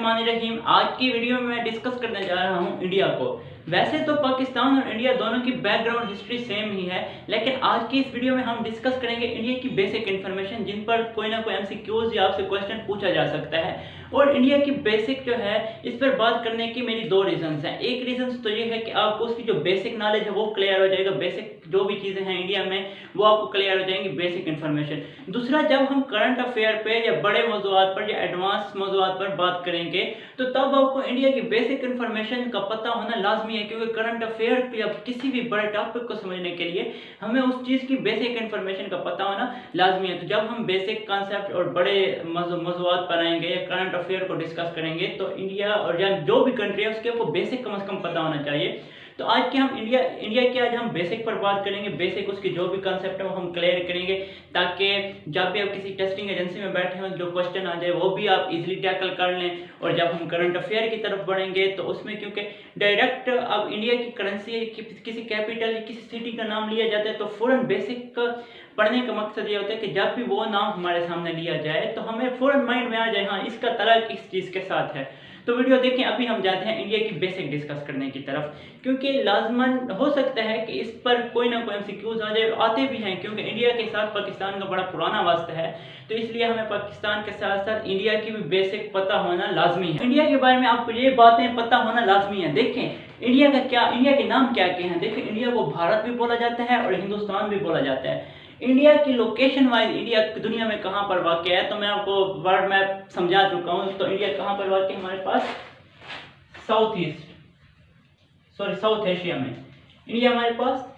बिस्मिल्लाहिर्रहमानिर्रहीम। आज की वीडियो में मैं डिस्कस करने जा रहा हूँ इंडिया को। वैसे तो पाकिस्तान और इंडिया दोनों की बैकग्राउंड हिस्ट्री सेम ही है, लेकिन आज की इस वीडियो में हम डिस्कस करेंगे इंडिया की बेसिक इन्फॉर्मेशन जिन पर कोई ना कोई एमसीक्यूज या आपसे क्वेश्चन पूछा जा सकता है। और इंडिया की बेसिक जो है इस पर बात करने की मेरी दो रीजंस हैं। एक रीजन तो ये है कि आपको उसकी जो बेसिक नॉलेज है वो क्लियर हो जाएगा, बेसिक जो भी चीज़ें हैं इंडिया में वो आपको क्लियर हो जाएंगी, बेसिक इन्फॉर्मेशन। दूसरा, जब हम करंट अफेयर पे या बड़े मौज़ूआत पर या एडवांस मौज़ूआत पर बात करेंगे तो तब आपको इंडिया की बेसिक इन्फॉर्मेशन का पता होना लाजमी है, क्योंकि करंट अफेयर पे या किसी भी बड़े टॉपिक को समझने के लिए हमें उस चीज़ की बेसिक इन्फॉर्मेशन का पता होना लाजमी है। तो जब हम बेसिक कॉन्सेप्ट और बड़े मौज़ूआत पर आएंगे या करंट अफेयर को डिस्कस करेंगे तो इंडिया और या जो भी कंट्री है उसके आपको बेसिक कम से कम पता होना चाहिए। तो आज के हम इंडिया की आज हम बेसिक पर बात करेंगे, बेसिक उसकी जो भी कंसेप्ट है वो हम क्लियर करेंगे, ताकि जब भी आप किसी टेस्टिंग एजेंसी में बैठे हो जो क्वेश्चन आ जाए वो भी आप इजीली टैकल कर लें। और जब हम करंट अफेयर की तरफ बढ़ेंगे तो उसमें क्योंकि डायरेक्ट अब इंडिया की करेंसी किसी कैपिटल या किसी सिटी का नाम लिया जाता है तो फ़ौरन बेसिक पढ़ने का मकसद ये होता है कि जब भी वो नाम हमारे सामने लिया जाए तो हमें फ़ौरन माइंड में आ जाए हाँ इसका तल्लुक इस चीज़ के साथ है। तो वीडियो देखें। अभी हम जाते हैं इंडिया की बेसिक डिस्कस करने की तरफ, क्योंकि लाजमन हो सकता है कि इस पर कोई ना कोई एमसीक्यूज आ जाए, आते भी हैं क्योंकि इंडिया के साथ पाकिस्तान का बड़ा पुराना वास्ता है, तो इसलिए हमें पाकिस्तान के साथ साथ इंडिया की भी बेसिक पता होना लाजमी है। इंडिया के बारे में आपको ये बातें पता होना लाजमी है। देखें इंडिया के नाम क्या क्या हैं। देखें इंडिया को भारत भी बोला जाता है और हिंदुस्तान भी बोला जाता है। इंडिया की लोकेशन वाइज इंडिया दुनिया में कहाँ पर वाक़ है तो मैं आपको वर्ल्ड मैप समझा चुका हूँ। तो इंडिया कहाँ पर वाक़ है हमारे पास साउथ एशिया में। इंडिया हमारे पास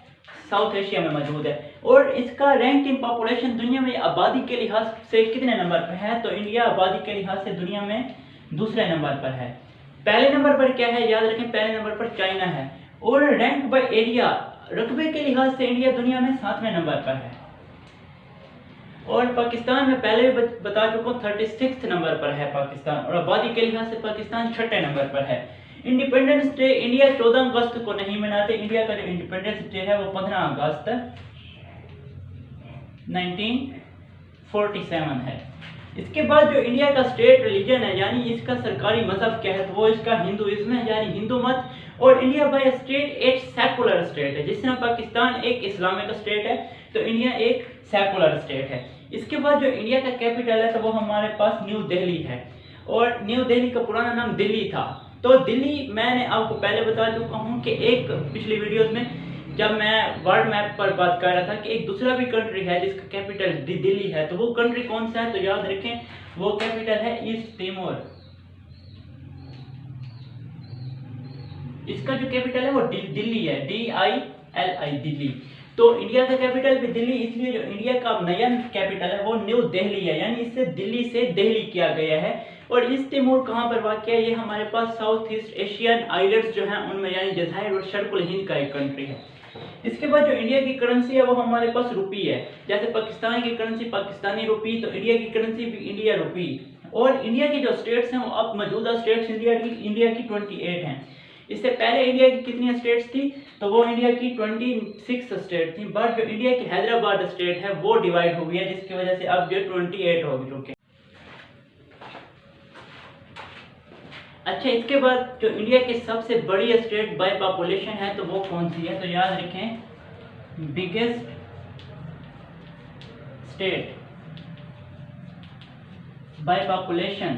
साउथ एशिया में मौजूद है और इसका रैंक इन पॉपुलेशन दुनिया में आबादी के लिहाज से कितने नंबर पर है तो इंडिया आबादी के लिहाज से दुनिया में दूसरे नंबर पर है। पहले नंबर पर क्या है याद रखें, पहले नंबर पर चाइना है। और रैंक बाय एरिया रकबे के लिहाज से इंडिया दुनिया में 7वें नंबर पर है। और पाकिस्तान में पहले भी बता चुका हूँ 36 नंबर पर है पाकिस्तान, और आबादी के लिहाज से पाकिस्तान 6ठे नंबर पर है। इंडिपेंडेंस डे इंडिया 14 अगस्त को नहीं मनाते। इंडिया का जो इंडिपेंडेंस डे है वो 15 अगस्त 1947 है। इसके बाद जो इंडिया का स्टेट रिलीजन है यानी इसका सरकारी मजहब क्या है तो वो इसका हिंदुइज्म है यानी हिंदू मत। और इंडिया बाय स्टेट एक सेकुलर स्टेट है। जिस तरह पाकिस्तान एक इस्लामिक स्टेट है तो इंडिया एक सेकुलर स्टेट है। इसके बाद जो इंडिया का कैपिटल है तो वो हमारे पास न्यू दिल्ली है, और न्यू दिल्ली का पुराना नाम दिल्ली था। तो दिल्ली मैंने आपको पहले बता चुका हूँ कि एक पिछली वीडियोस में जब मैं वर्ल्ड मैप पर बात कर रहा था कि एक दूसरा भी कंट्री है जिसका कैपिटल दिल्ली है, तो वो कंट्री कौन सा है तो याद रखें वो कैपिटल है ईस्ट तिमोर। इसका जो कैपिटल है वो दिल्ली है, DILI दिल्ली। तो इंडिया का कैपिटल भी दिल्ली, इसलिए जो इंडिया का नया कैपिटल है वो न्यू दिल्ली है, यानी इससे दिल्ली से दिल्ली किया गया है। और ईस्ट तिमोर कहाँ पर वाक़ है, ये हमारे पास साउथ ईस्ट एशियन आइलैंड्स जो हैं उनमें यानी जज़ाइर और शर्कुल हिंद का एक कंट्री है। इसके बाद जो इंडिया की करेंसी है वो हमारे पास रुपी है। जैसे पाकिस्तान की करेंसी पाकिस्तानी रुपी, तो इंडिया की करेंसी भी इंडिया रुपी। और इंडिया की जो स्टेट्स हैं वो अब मौजूदा स्टेट्स इंडिया की 28 हैं। इससे पहले इंडिया की कितनी स्टेट्स थी तो वो इंडिया की 26 स्टेट थी, बट जो इंडिया की हैदराबाद स्टेट है वो डिवाइड हो गई है, जिसकी वजह से अब ये 28 हो चुके। अच्छा, इसके बाद जो इंडिया की सबसे बड़ी स्टेट बाय पॉपुलेशन है तो वो कौन सी है तो याद रखें बिगेस्ट स्टेट बाय पॉपुलेशन।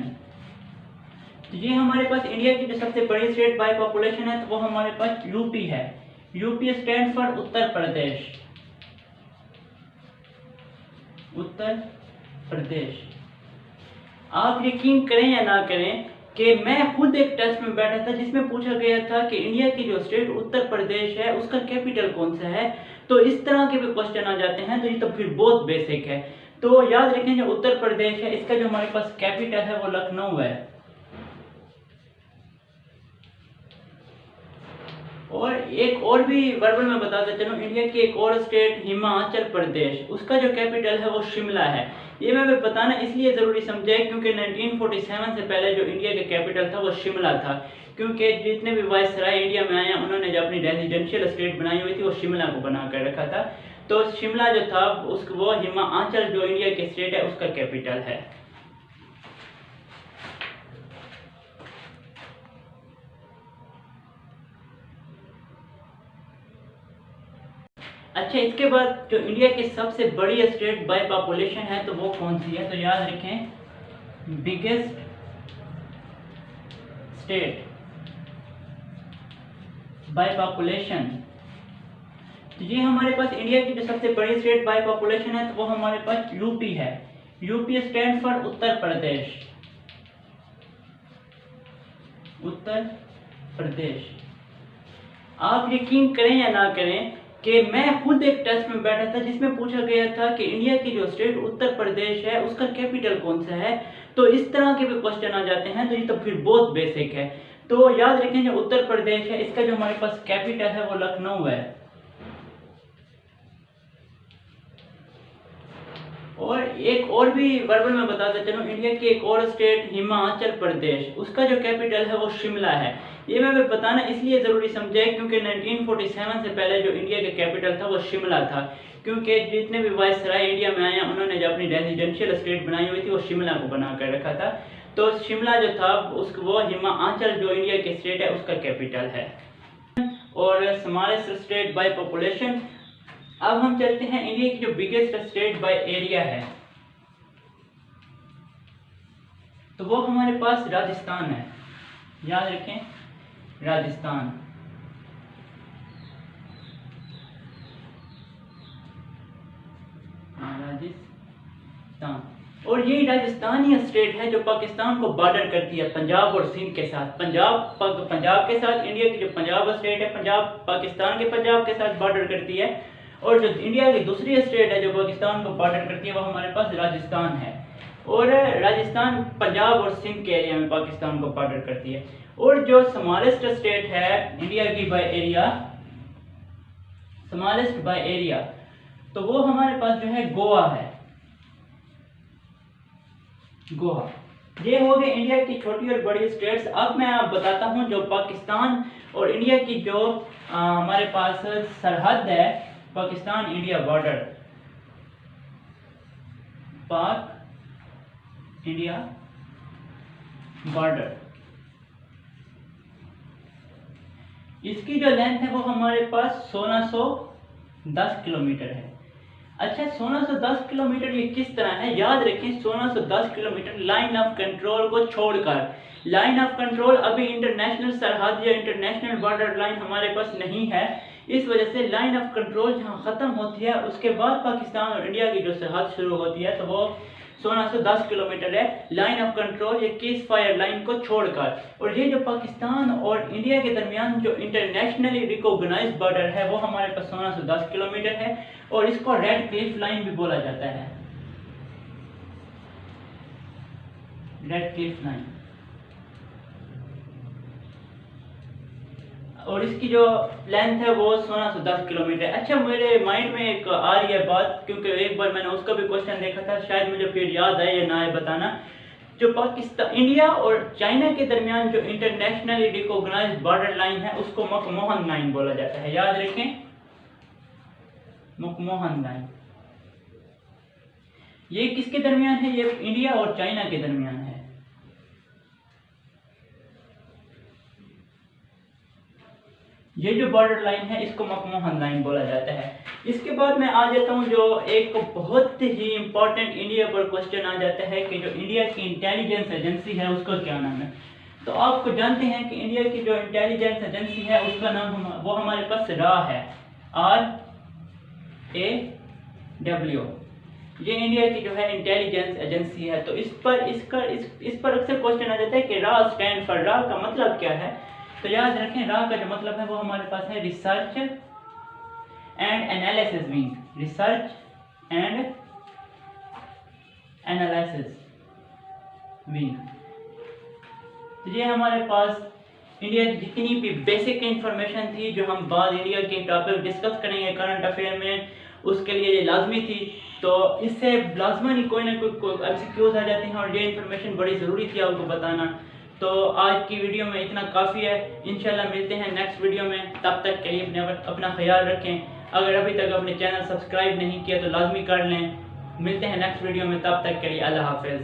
तो ये हमारे पास इंडिया की जो सबसे बड़ी स्टेट बाय पॉपुलेशन है तो वो हमारे पास यूपी है। UP stand for Uttar Pradesh. Uttar Pradesh. आप यकीन करें या ना करें कि मैं खुद एक टेस्ट में बैठा था जिसमें पूछा गया था कि इंडिया की जो स्टेट उत्तर प्रदेश है उसका कैपिटल कौन सा है। तो इस तरह के भी क्वेश्चन आ जाते हैं, तो ये तो फिर बहुत बेसिक है। तो याद रखें जो उत्तर प्रदेश है इसका जो हमारे पास कैपिटल है वो लखनऊ है। और एक और भी वर्बल में बताते चलो, इंडिया की एक और स्टेट हिमाचल प्रदेश, उसका जो कैपिटल है वो शिमला है। ये मैं बताना इसलिए ज़रूरी समझे क्योंकि 1947 से पहले जो इंडिया का कैपिटल था वो शिमला था, क्योंकि जितने भी वायसराय इंडिया में आए हैं उन्होंने जो अपनी रेजिडेंशियल स्टेट बनाई हुई थी वो शिमला को बना कर रखा था। तो शिमला जो था वो हिमाचल जो इंडिया की स्टेट है उसका कैपिटल है। अच्छा, इसके बाद जो इंडिया की सबसे बड़ी स्टेट बाय पॉपुलेशन है तो वो कौन सी है? तो याद रखें, बिगेस्ट स्टेट बाय पॉपुलेशन। तो ये हमारे पास इंडिया की जो सबसे बड़ी स्टेट बाय पॉपुलेशन है तो वो हमारे पास यूपी है। UP stand for Uttar Pradesh. Uttar Pradesh. आप यकीन करें या ना करें कि मैं खुद एक टेस्ट में बैठा था जिसमें पूछा गया था कि इंडिया की जो स्टेट उत्तर प्रदेश है उसका कैपिटल कौन सा है। तो इस तरह के भी क्वेश्चन आ जाते हैं, तो ये तो फिर बहुत बेसिक है। तो याद रखें, जो उत्तर प्रदेश है इसका जो हमारे पास कैपिटल है वो लखनऊ है। और एक और भी वर्बल में बताता चलूं, इंडिया की एक और स्टेट हिमाचल प्रदेश, उसका जो कैपिटल है वो शिमला है। ये मैं बताना इसलिए ज़रूरी समझे क्योंकि 1947 से पहले जो इंडिया का कैपिटल था वो शिमला था, क्योंकि जितने भी वायसराय इंडिया में आए उन्होंने जो अपनी रेजिडेंशियल स्टेट बनाई हुई थी वो शिमला को बना कर रखा था। तो शिमला जो था वो हिमाचल जो इंडिया की स्टेट है उसका कैपिटल है। और स्मॉलेस्ट स्टेट बाय पॉपुलेशन। अब हम चलते हैं इंडिया की जो बिगेस्ट स्टेट बाय एरिया है तो वो हमारे पास राजस्थान है। याद रखें, राजस्थान। राजस्थान। और यही राजस्थान ही स्टेट है जो पाकिस्तान को बॉर्डर करती है पंजाब और सिंध के साथ। पंजाब के साथ इंडिया की जो पंजाब स्टेट है, पंजाब पाकिस्तान के पंजाब के साथ बॉर्डर करती है। और जो इंडिया की दूसरी स्टेट है जो पाकिस्तान को बॉर्डर करती है वो हमारे पास राजस्थान है। और राजस्थान पंजाब और सिंध के एरिया में पाकिस्तान को बॉर्डर करती है। और जो स्मॉलेस्ट स्टेट है इंडिया की by area, smallest by area, तो वो हमारे पास जो है गोवा है। गोवा। ये हो गए इंडिया की छोटी और बड़ी स्टेट्स। अब मैं आप बताता हूं जो पाकिस्तान और इंडिया की जो हमारे पास सरहद है, पाकिस्तान इंडिया बॉर्डर, पाक इंडिया बॉर्डर, इसकी जो लेंथ है वो हमारे पास 1610 किलोमीटर है। अच्छा, 1610 किलोमीटर ये किस तरह है? याद रखें, 1610 किलोमीटर लाइन ऑफ कंट्रोल को छोड़कर। लाइन ऑफ कंट्रोल अभी इंटरनेशनल सरहद या इंटरनेशनल बॉर्डर लाइन हमारे पास नहीं है। इस वजह से लाइन ऑफ कंट्रोल जहां ख़त्म होती है उसके बाद पाकिस्तान और इंडिया की जो सरहद शुरू होती है तो वो 1610 किलोमीटर है, लाइन ऑफ कंट्रोल, ये केस फायर लाइन को छोड़कर। और ये जो पाकिस्तान और इंडिया के दरमियान जो इंटरनेशनली रिकॉग्नाइज्ड बॉर्डर है वो हमारे पास 1610 किलोमीटर है। और इसको रेड क्लिफ लाइन भी बोला जाता है, रेड क्लिफ लाइन। और इसकी जो लेंथ है वो 1610 किलोमीटर। अच्छा, मेरे माइंड में एक आ रही है बात, क्योंकि एक बार मैंने उसका भी क्वेश्चन देखा था, शायद मुझे फिर याद आए या ना आए बताना। जो पाकिस्तान, इंडिया और चाइना के दरमियान जो इंटरनेशनली रिकॉग्नाइज्ड बॉर्डर लाइन है उसको मकमोहन लाइन बोला जाता है। याद रखें, मकमोहन लाइन। ये किसके दरमियान है? ये इंडिया और चाइना के दरमियान है। ये जो बॉर्डर लाइन है इसको मकमोहन लाइन बोला जाता है। इसके बाद मैं आ जाता हूँ जो एक बहुत ही इंपॉर्टेंट इंडिया पर क्वेश्चन आ जाता है कि जो इंडिया की इंटेलिजेंस एजेंसी है उसका क्या नाम है। तो आपको जानते हैं कि इंडिया की जो इंटेलिजेंस एजेंसी है उसका नाम वो हमारे पास रा है, RAW। ये इंडिया की जो है इंटेलिजेंस एजेंसी है। तो इस पर अक्सर क्वेश्चन आ जाता है कि रा स्टैंड फॉर, रा का मतलब क्या है। तो याद रखें, रा का जो मतलब है वो हमारे पास है research and analysis wing, research and analysis wing. तो ये हमारे पास इंडिया की जितनी भी बेसिक इंफॉर्मेशन थी जो हम बाद इंडिया के टॉपिक डिस्कस करेंगे करंट अफेयर में, उसके लिए ये लाजमी थी। तो इससे लाजमी कोई ना कोई एमसीक्यूज आ जाते हैं और ये इन्फॉर्मेशन बड़ी ज़रूरी थी आपको बताना। तो आज की वीडियो में इतना काफ़ी है। इंशाल्लाह मिलते हैं नेक्स्ट वीडियो में, तब तक के लिए अपना ख्याल रखें। अगर अभी तक अपने चैनल सब्सक्राइब नहीं किया तो लाजमी कर लें। मिलते हैं नेक्स्ट वीडियो में, तब तक के लिए अल्लाह हाफिज़।